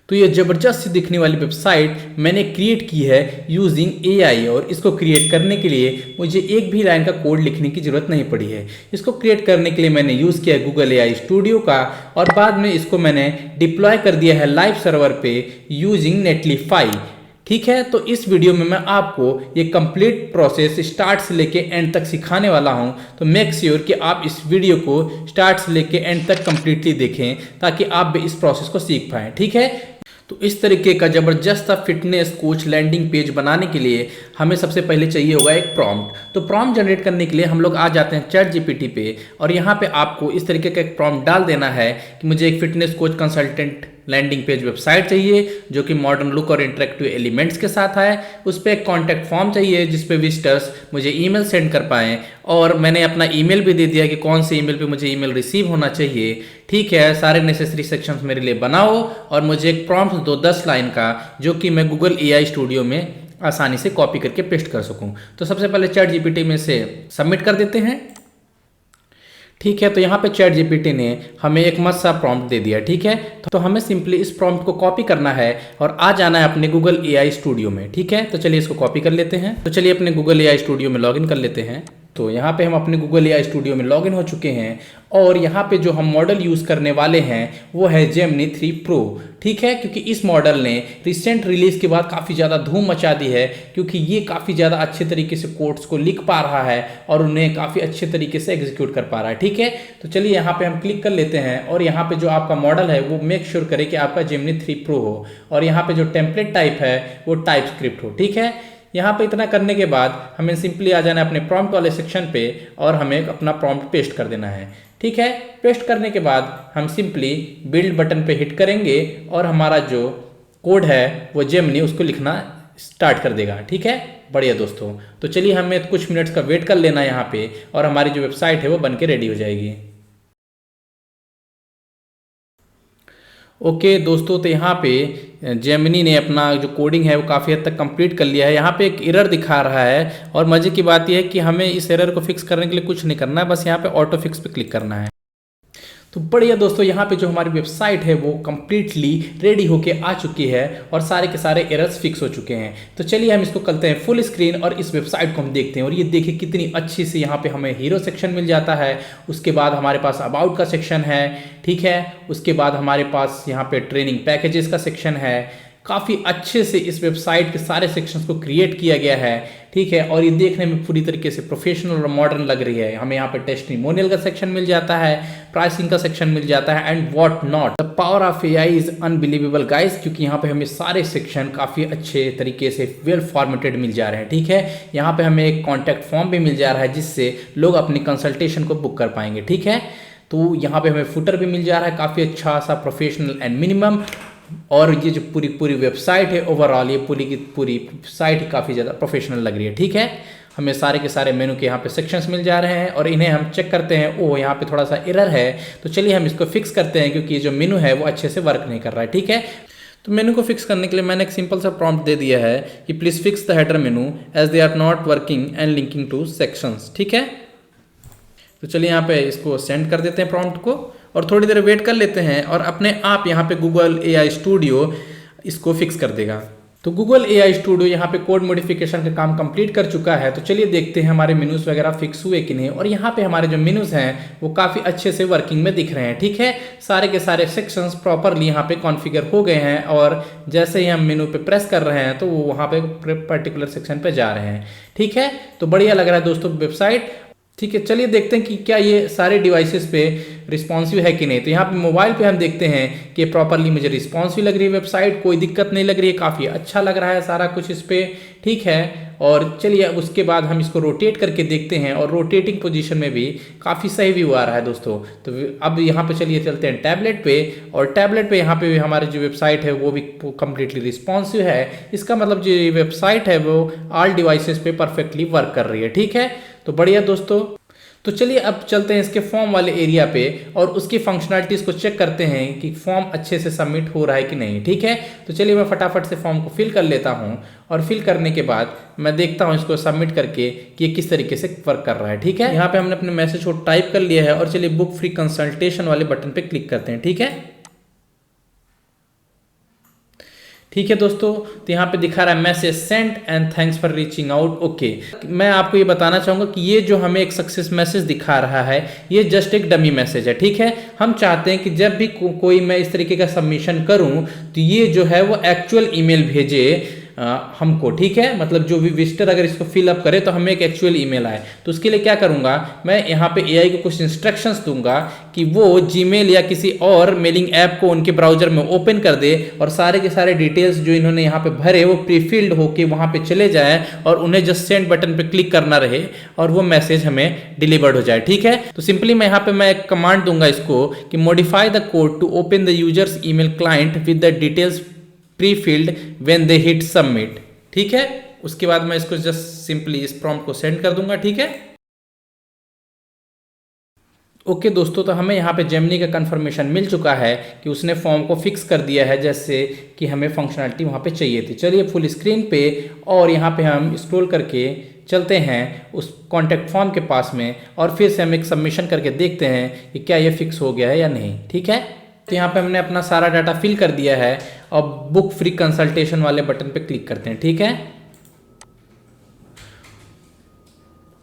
तो ये ज़बरदस्त सी दिखने वाली वेबसाइट मैंने क्रिएट की है यूजिंग एआई, और इसको क्रिएट करने के लिए मुझे एक भी लाइन का कोड लिखने की ज़रूरत नहीं पड़ी है। इसको क्रिएट करने के लिए मैंने यूज़ किया गूगल एआई स्टूडियो का, और बाद में इसको मैंने डिप्लॉय कर दिया है लाइव सर्वर पे यूजिंग नेटलीफाई। ठीक है, तो इस वीडियो में मैं आपको ये कंप्लीट प्रोसेस स्टार्ट से लेके एंड तक सिखाने वाला हूं, तो मेक श्योर कि आप इस वीडियो को स्टार्ट से लेके एंड तक कंप्लीटली देखें ताकि आप भी इस प्रोसेस को सीख पाएं। ठीक है, तो इस तरीके का ज़बरदस्त फिटनेस कोच लैंडिंग पेज बनाने के लिए हमें सबसे पहले चाहिए होगा एक प्रॉम्प्ट। तो प्रॉम्प्ट जनरेट करने के लिए हम लोग आ जाते हैं चैट जीपीटी पे, और यहाँ पे आपको इस तरीके का एक प्रॉम्प्ट डाल देना है कि मुझे एक fitness coach consultant landing page website चाहिए जो कि मॉडर्न लुक और इंटरेक्टिव एलिमेंट्स के साथ है। उस पर एक कॉन्टैक्ट फॉर्म चाहिए जिस पे विजिटर्स मुझे ईमेल सेंड कर पाएँ, और मैंने अपना ईमेल भी दे दिया कि कौन से ईमेल पे मुझे ईमेल रिसीव होना चाहिए। ठीक है, सारे नेसेसरी सेक्शंस मेरे लिए बनाओ और मुझे एक प्रॉम्प्ट दो 10 लाइन का, जो कि मैं गूगल एआई स्टूडियो में आसानी से कॉपी करके पेस्ट कर सकूं। तो सबसे पहले चैट जीपीटी में से सबमिट कर देते हैं। ठीक है, तो यहाँ पे चैट जीपीटी ने हमें एक मस्त सा प्रॉम्प्ट दे दिया। ठीक है, तो हमें सिंपली इस प्रॉम्प्ट को कॉपी करना है और आ जाना है अपने गूगल एआई स्टूडियो में। ठीक है, तो चलिए इसको कॉपी कर लेते हैं। तो चलिए अपने गूगल एआई स्टूडियो में लॉगिन कर लेते हैं। तो यहाँ पे हम अपने गूगल एआई स्टूडियो में लॉगिन हो चुके हैं, और यहाँ पे जो हम मॉडल यूज़ करने वाले हैं वो है जेमिनी 3 प्रो। ठीक है, क्योंकि इस मॉडल ने रिसेंट रिलीज़ के बाद काफ़ी ज़्यादा धूम मचा दी है, क्योंकि ये काफ़ी ज़्यादा अच्छे तरीके से कोड्स को लिख पा रहा है और उन्हें काफ़ी अच्छे तरीके से एग्जीक्यूट कर पा रहा है। ठीक है, तो चलिए यहाँ पे हम क्लिक कर लेते हैं, और यहाँ पे जो आपका मॉडल है वो मेक श्योर करे कि आपका जेमिनी 3 प्रो हो, और यहाँ पे जो टेम्पलेट टाइप है वो टाइप स्क्रिप्ट हो। ठीक है, यहाँ पे इतना करने के बाद हमें सिंपली आ जाना है अपने प्रॉम्प्ट वाले सेक्शन पे, और हमें अपना प्रॉम्प्ट पेस्ट कर देना है। ठीक है, पेस्ट करने के बाद हम सिंपली बिल्ड बटन पे हिट करेंगे और हमारा जो कोड है वो जेमिनी उसको लिखना स्टार्ट कर देगा। ठीक है, बढ़िया दोस्तों। तो चलिए हमें कुछ मिनट्स का वेट कर लेना है यहाँ पे, और हमारी जो वेबसाइट है वो बन के रेडी हो जाएगी। ओके दोस्तों, तो यहाँ पे जेमिनी ने अपना जो कोडिंग है वो काफ़ी हद तक कंप्लीट कर लिया है। यहाँ पे एक एरर दिखा रहा है, और मज़े की बात यह है कि हमें इस एरर को फिक्स करने के लिए कुछ नहीं करना है, बस यहाँ पे ऑटो फिक्स पे क्लिक करना है। तो बढ़िया दोस्तों, यहाँ पे जो हमारी वेबसाइट है वो कम्प्लीटली रेडी होके आ चुकी है, और सारे के सारे एरर्स फिक्स हो चुके हैं। तो चलिए हम इसको करते हैं फुल स्क्रीन और इस वेबसाइट को हम देखते हैं। और ये देखिए कितनी अच्छी से यहाँ पे हमें हीरो सेक्शन मिल जाता है, उसके बाद हमारे पास अबाउट का सेक्शन है। ठीक है, उसके बाद हमारे पास यहाँ पे ट्रेनिंग पैकेजेस का सेक्शन है। काफ़ी अच्छे से इस वेबसाइट के सारे सेक्शंस को क्रिएट किया गया है। ठीक है, और ये देखने में पूरी तरीके से प्रोफेशनल और मॉडर्न लग रही है। हमें यहाँ पे टेस्टिमोनियल का सेक्शन मिल जाता है, प्राइसिंग का सेक्शन मिल जाता है, and what not. The power of AI is unbelievable guys, क्योंकि यहाँ पे हमें सारे सेक्शन काफ़ी अच्छे तरीके से वेल फॉर्मेटेड मिल जा रहे हैं। ठीक है, यहाँ पे हमें एक कॉन्टैक्ट फॉर्म भी मिल जा रहा है जिससे लोग अपनी कंसल्टेशन को बुक कर पाएंगे। ठीक है, तो यहाँ पे हमें फुटर भी मिल जा रहा है काफ़ी अच्छा सा प्रोफेशनल एंड मिनिमम। और ये जो पूरी वेबसाइट है ओवरऑल, ये पूरी की पूरी साइट काफ़ी ज़्यादा प्रोफेशनल लग रही है। ठीक है, हमें सारे के सारे मेनू के यहाँ पे सेक्शंस मिल जा रहे हैं, और इन्हें हम चेक करते हैं। ओह, यहाँ पे थोड़ा सा एरर है, तो चलिए हम इसको फिक्स करते हैं, क्योंकि ये जो मेनू है वो अच्छे से वर्क नहीं कर रहा है। ठीक है, तो मेनू को फिक्स करने के लिए मैंने एक सिंपल सा प्रॉम्प्ट दे दिया है कि please fix the header menu as they are not working and linking to sections. ठीक है, तो चलिए यहाँ पे इसको सेंड कर देते हैं प्रॉम्प्ट को, और थोड़ी देर वेट कर लेते हैं, और अपने आप यहाँ पे गूगल एआई स्टूडियो इसको फिक्स कर देगा। तो गूगल एआई स्टूडियो यहाँ पे कोड मॉडिफिकेशन का काम कंप्लीट कर चुका है। तो चलिए देखते हैं हमारे मेनूज वगैरह फिक्स हुए कि नहीं। और यहाँ पे हमारे जो मेनूज हैं वो काफ़ी अच्छे से वर्किंग में दिख रहे हैं। ठीक है, सारे के सारे सेक्शंस प्रॉपरली यहाँ पे कॉन्फ़िगर हो गए हैं, और जैसे ही हम मेनू पे प्रेस कर रहे हैं तो वो वहाँ पे पर्टिकुलर सेक्शन पे जा रहे हैं। ठीक है, तो बढ़िया लग रहा है दोस्तों वेबसाइट। ठीक है, चलिए देखते हैं कि क्या ये सारे डिवाइसेस पे रिस्पॉन्सिव है कि नहीं। तो यहाँ पे मोबाइल पे हम देखते हैं कि प्रॉपरली मुझे रिस्पॉन्सिव लग रही है वेबसाइट, कोई दिक्कत नहीं लग रही है, काफ़ी अच्छा लग रहा है सारा कुछ इस पर। ठीक है, और चलिए अब उसके बाद हम इसको रोटेट करके देखते हैं, और रोटेटिंग पोजीशन में भी काफ़ी सही व्यू आ रहा है दोस्तों। तो अब यहाँ पे चलिए चलते हैं टैबलेट पे, और टैबलेट पे यहाँ पे भी हमारी जो वेबसाइट है वो भी कम्प्लीटली रिस्पॉन्सिव है। इसका मतलब जो वेबसाइट है वो ऑल डिवाइसेस पे परफेक्टली वर्क कर रही है। ठीक है, तो बढ़िया दोस्तों। तो चलिए अब चलते हैं इसके फॉर्म वाले एरिया पे, और उसकी फंक्शनलिटीज़ को चेक करते हैं कि फॉर्म अच्छे से सबमिट हो रहा है कि नहीं। ठीक है, तो चलिए मैं फटाफट से फॉर्म को फिल कर लेता हूँ, और फिल करने के बाद मैं देखता हूँ इसको सबमिट करके कि ये किस तरीके से वर्क कर रहा है। ठीक है, यहाँ पे हमने अपने मैसेज को टाइप कर लिया है, और चलिए बुक फ्री कंसल्टेशन वाले बटन पे क्लिक करते हैं। ठीक है, ठीक है दोस्तों, तो यहाँ पे दिखा रहा है message sent and thanks for reaching out. Okay, मैं आपको ये बताना चाहूँगा कि ये जो हमें एक सक्सेस मैसेज दिखा रहा है ये जस्ट एक डमी मैसेज है। ठीक है, हम चाहते हैं कि जब भी कोई मैं इस तरीके का सबमिशन करूँ तो ये जो है वो एक्चुअल ईमेल भेजे हमको। ठीक है, मतलब जो भी विजिटर अगर इसको फिलअप करे तो हमें एक एक्चुअल ईमेल आए। तो उसके लिए क्या करूँगा, मैं यहाँ पे एआई को कुछ इंस्ट्रक्शंस दूंगा कि वो जीमेल या किसी और मेलिंग ऐप को उनके ब्राउजर में ओपन कर दे और सारे के सारे डिटेल्स जो इन्होंने यहाँ पे भरे वो प्रीफिल्ड होके वहाँ पे चले जाए और उन्हें जस्ट सेंड बटन पे क्लिक करना रहे और वो मैसेज हमें डिलीवर्ड हो जाए। ठीक है, तो सिंपली मैं यहाँ पे मैं एक कमांड दूंगा इसको कि modify the code to open the user's email client with the details pre-filled when they hit submit. ठीक है, उसके बाद मैं इसको जस्ट सिंपली इस प्रॉम्प्ट को सेंड कर दूंगा। ठीक है, ओके दोस्तों, तो हमें यहाँ पे जेमिनी का कंफर्मेशन मिल चुका है कि उसने फॉर्म को फिक्स कर दिया है जैसे कि हमें फंक्शनलिटी वहाँ पे चाहिए थी। चलिए फुल स्क्रीन पे और यहाँ पे हम स्क्रॉल करके चलते हैं उस कॉन्टैक्ट फॉर्म के पास में और फिर से हम एक सबमिशन करके देखते हैं कि क्या ये फिक्स हो गया है या नहीं। ठीक है, तो यहाँ पे हमने अपना सारा डाटा फिल कर दिया है और बुक फ्री कंसल्टेशन वाले बटन पे क्लिक करते हैं। ठीक है,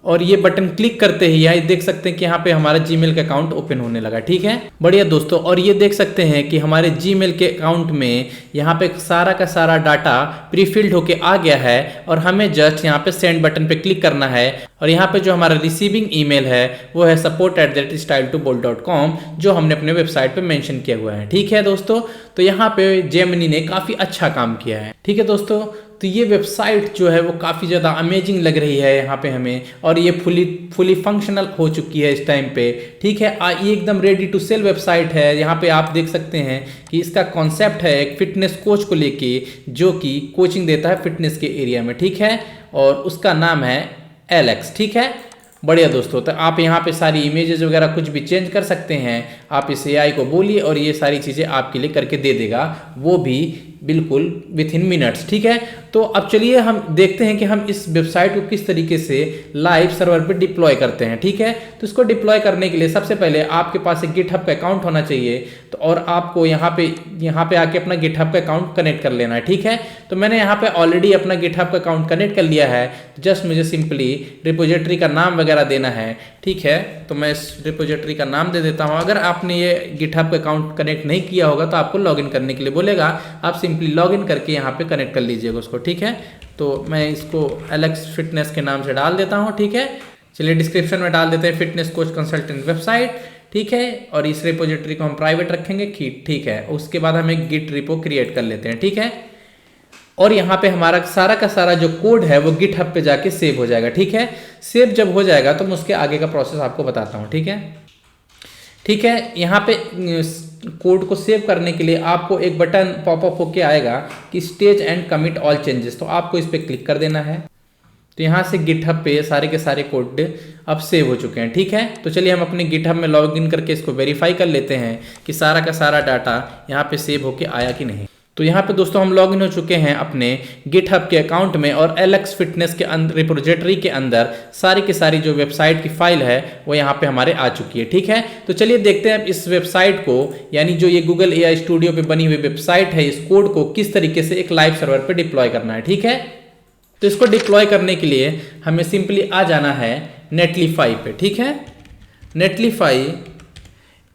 और ये बटन क्लिक करते ही यहाँ देख सकते हैं कि यहाँ पे हमारा जीमेल का अकाउंट ओपन होने लगा। ठीक है, बढ़िया दोस्तों, और ये देख सकते हैं कि हमारे जीमेल के अकाउंट में यहाँ पे सारा का सारा डाटा प्रीफिल्ड होके आ गया है और हमें जस्ट यहाँ पे सेंड बटन पे क्लिक करना है और यहाँ पे जो हमारा रिसीविंग ईमेल है वो है support@style2bold.com जो हमने अपने वेबसाइट पे मेंशन किया हुआ है। ठीक है दोस्तों, तो यहाँ पे जेमिनी ने काफ़ी अच्छा काम किया है। ठीक है दोस्तों, तो ये वेबसाइट जो है वो काफ़ी ज़्यादा अमेजिंग लग रही है यहाँ पे हमें, और ये फुली फंक्शनल हो चुकी है इस टाइम पे। ठीक है, ये एकदम रेडी टू सेल वेबसाइट है। यहाँ पे आप देख सकते हैं कि इसका कॉन्सेप्ट है एक फिटनेस कोच को लेके जो कि कोचिंग देता है फिटनेस के एरिया में। ठीक है, और उसका नाम है एलेक्स। ठीक है, बढ़िया दोस्तों, तो आप यहाँ पे सारी इमेजेस वगैरह कुछ भी चेंज कर सकते हैं। आप इस एआई को बोलिए और ये सारी चीज़ें आपके लिए करके दे देगा, वो भी बिल्कुल विथ इन मिनट्स। ठीक है, तो अब चलिए हम देखते हैं कि हम इस वेबसाइट को किस तरीके से लाइव सर्वर पे डिप्लॉय करते हैं। ठीक है, तो इसको डिप्लॉय करने के लिए सबसे पहले आपके पास एक गिटहब का अकाउंट होना चाहिए, तो और आपको यहाँ पे आके अपना गिटहब का अकाउंट कनेक्ट कर लेना है। ठीक है, तो मैंने यहाँ पे ऑलरेडी अपना गिटहब का अकाउंट कनेक्ट कर लिया है। जस्ट मुझे सिंपली रिपोजिटरी का नाम वगैरह देना है। ठीक है, तो मैं इस रिपोजिटरी का नाम दे देता हूँ। अगर आपने ये गिटहब का अकाउंट कनेक्ट नहीं किया होगा तो आपको लॉगिन करने के लिए बोलेगा, आप सिंपली लॉगिन करके यहाँ पे कनेक्ट कर लीजिएगा उसको। ठीक है, तो मैं इसको एलेक्स फिटनेस के नाम से डाल देता हूँ। ठीक है, चलिए डिस्क्रिप्शन में डाल देते हैं फिटनेस कोच कंसल्टेंट वेबसाइट। ठीक है, और इस रिपोजिटरी को हम प्राइवेट रखेंगे। ठीक है, उसके बाद हम एक गिट रिपो क्रिएट कर लेते हैं। ठीक है, और यहाँ पे हमारा सारा का सारा जो कोड है वो गिटहब पे जाके सेव हो जाएगा। ठीक है, सेव जब हो जाएगा तो मैं उसके आगे का प्रोसेस आपको बताता हूँ। ठीक है, यहाँ पे कोड को सेव करने के लिए आपको एक बटन पॉपअप होके आएगा कि stage and commit all changes, तो आपको इस पर क्लिक कर देना है। तो यहाँ से गिटहब पे सारे के सारे कोड अब सेव हो चुके हैं। ठीक है, तो चलिए हम अपने गिटहब में लॉग इन करके इसको वेरीफाई कर लेते हैं कि सारा का सारा डाटा यहाँ पे सेव होके आया कि नहीं। तो यहाँ पे दोस्तों हम लॉग इन हो चुके हैं अपने गिटहब के अकाउंट में और एलेक्स फिटनेस के रिपोजिटरी के अंदर सारी की सारी जो वेबसाइट की फाइल है वो यहाँ पे हमारे आ चुकी है। ठीक है, तो चलिए देखते हैं इस वेबसाइट को, यानी जो ये गूगल एआई स्टूडियो पे बनी हुई वेबसाइट है, इस कोड को किस तरीके से एक लाइव सर्वर पे डिप्लॉय करना है। ठीक है, तो इसको डिप्लॉय करने के लिए हमें सिंपली आ जाना है नेटलीफाई पे। ठीक है, नेटलीफाई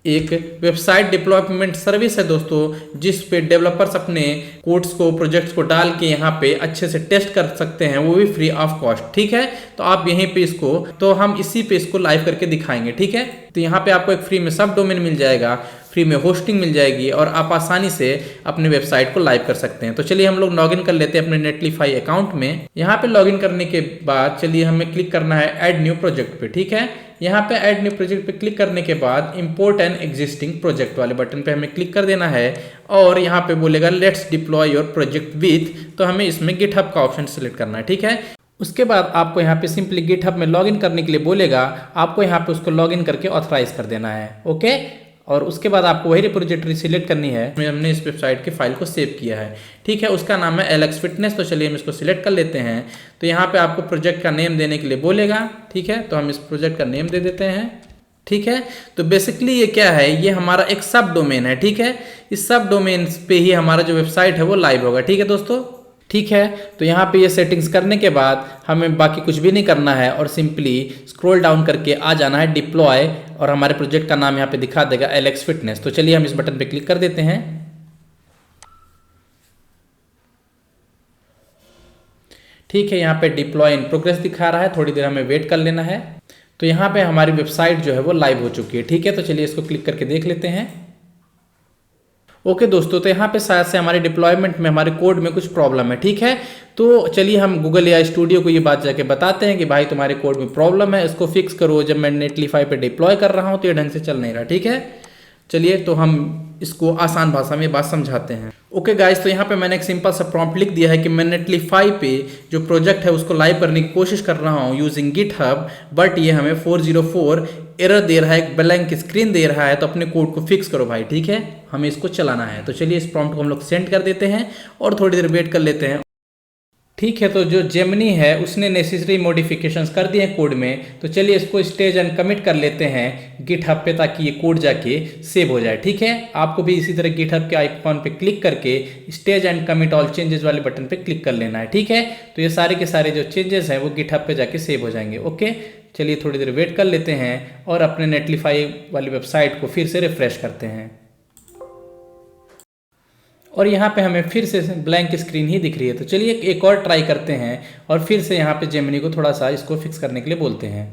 एक वेबसाइट डिप्लॉयमेंट सर्विस है दोस्तों, जिस पे डेवलपर्स अपने कोड्स को प्रोजेक्ट्स को डाल के यहाँ पे अच्छे से टेस्ट कर सकते हैं, वो भी फ्री ऑफ कॉस्ट। ठीक है, तो आप यहीं पे इसको, तो हम इसी पे इसको लाइव करके दिखाएंगे। ठीक है, तो यहाँ पे आपको एक फ्री में सब डोमेन मिल जाएगा, फ्री में होस्टिंग मिल जाएगी और आप आसानी से अपने वेबसाइट को लाइव कर सकते हैं। तो चलिए हम लोग लॉगिन कर लेते हैं अपने नेटलीफाई अकाउंट में। यहाँ पे लॉगिन करने के बाद चलिए हमें क्लिक करना है ऐड न्यू प्रोजेक्ट पे। ठीक है, यहाँ पे ऐड न्यू प्रोजेक्ट पे क्लिक करने के बाद इंपोर्ट एन एग्जिस्टिंग प्रोजेक्ट वाले बटन पे हमें क्लिक कर देना है और यहाँ पे बोलेगा let's deploy your project with, तो हमें इसमें गिटहब का ऑप्शन सेलेक्ट करना है। ठीक है, उसके बाद आपको यहाँ पे सिंपली गिटहब में लॉगिन करने के लिए बोलेगा, आपको यहाँ पे उसको लॉगिन करके ऑथराइज कर देना है। ओके, और उसके बाद आपको वही रिपोजिटरी सिलेक्ट करनी है, हमने इस वेबसाइट की फाइल को सेव किया है। ठीक है, उसका नाम है एलेक्स फिटनेस, तो चलिए हम इसको सिलेक्ट कर लेते हैं। तो यहाँ पे आपको प्रोजेक्ट का नेम देने के लिए बोलेगा। ठीक है, तो हम इस प्रोजेक्ट का नेम दे देते हैं। ठीक है। तो बेसिकली ये क्या है, ये हमारा एक सब डोमेन है, ठीक है। इस सब डोमेन पे ही हमारा जो वेबसाइट है वो लाइव होगा, ठीक है दोस्तों। ठीक है, तो यहाँ पे ये सेटिंग्स करने के बाद हमें बाकी कुछ भी नहीं करना है और सिंपली स्क्रॉल डाउन करके आ जाना है डिप्लॉय, और हमारे प्रोजेक्ट का नाम यहाँ पे दिखा देगा एलेक्स फिटनेस। तो चलिए हम इस बटन पे क्लिक कर देते हैं। ठीक है, यहाँ पे डिप्लॉय इन प्रोग्रेस दिखा रहा है, थोड़ी देर हमें वेट कर लेना है। तो यहाँ पे हमारी वेबसाइट जो है वो लाइव हो चुकी है, ठीक है। तो चलिए इसको क्लिक करके देख लेते हैं। ओके दोस्तों, तो यहाँ पे शायद से हमारे डिप्लॉयमेंट में हमारे कोड में कुछ प्रॉब्लम है, ठीक है। तो चलिए हम गूगल एआई स्टूडियो को ये बात जाके बताते हैं कि भाई तुम्हारे कोड में प्रॉब्लम है, इसको फिक्स करो। जब मैं नेटलीफाई पे डिप्लॉय कर रहा हूँ तो ये ढंग से चल नहीं रहा, ठीक है। चलिए तो हम इसको आसान भाषा में बात समझाते हैं। ओके गाइस, तो यहाँ पे मैंने एक सिंपल सा प्रॉम्प्ट लिख दिया है कि मैं नेटलीफाई पे जो प्रोजेक्ट है उसको लाइव करने की कोशिश कर रहा हूँ यूजिंग गिटहब, बट ये हमें 404 एरर दे रहा है, एक ब्लैंक स्क्रीन दे रहा है। तो अपने कोड को फिक्स करो भाई, ठीक है, हमें इसको चलाना है। तो चलिए इस प्रॉम्प्ट को हम लोग सेंड कर देते हैं और थोड़ी देर वेट कर लेते हैं। ठीक है, तो जो जेमिनी है उसने नेसेसरी मॉडिफिकेशंस कर दिए हैं कोड में। तो चलिए इसको स्टेज एंड कमिट कर लेते हैं गिटहब पे, ताकि ये कोड जाके सेव हो जाए, ठीक है। आपको भी इसी तरह गिटहब के आइकॉन पे क्लिक करके stage and commit all changes वाले बटन पे क्लिक कर लेना है, ठीक है। तो ये सारे के सारे जो चेंजेस हैं वो गिटहब पे जाके सेव हो जाएंगे। ओके, चलिए थोड़ी देर वेट कर लेते हैं और अपने नेटलीफाई वाली वेबसाइट को फिर से रिफ्रेश करते हैं। और यहाँ पे हमें फिर से ब्लैंक स्क्रीन ही दिख रही है। तो चलिए एक और ट्राई करते हैं और फिर से यहाँ पे जेमिनी को थोड़ा सा इसको फिक्स करने के लिए बोलते हैं।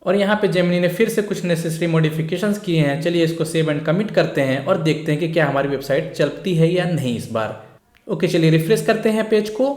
और यहाँ पे जेमिनी ने फिर से कुछ नेसेसरी मॉडिफिकेशंस किए हैं। चलिए इसको सेव एंड कमिट करते हैं और देखते हैं कि क्या हमारी वेबसाइट चलती है या नहीं इस बार। ओके, चलिए रिफ्रेश करते हैं पेज को।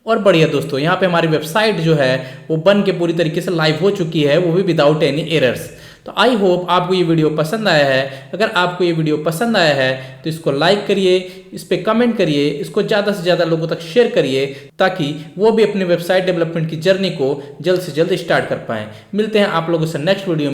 और बढ़िया दोस्तों, यहाँ पे हमारी वेबसाइट जो है वो बन के पूरी तरीके से लाइव हो चुकी है, वो भी विदाउट एनी एरर्स। तो आई होप आपको ये वीडियो पसंद आया है। अगर आपको ये वीडियो पसंद आया है तो इसको लाइक करिए, इस पर कमेंट करिए, इसको ज़्यादा से ज़्यादा लोगों तक शेयर करिए, ताकि वो भी अपने वेबसाइट डेवलपमेंट की जर्नी को जल्द से जल्द स्टार्ट कर पाएँ। मिलते हैं आप लोगों से नेक्स्ट वीडियो में।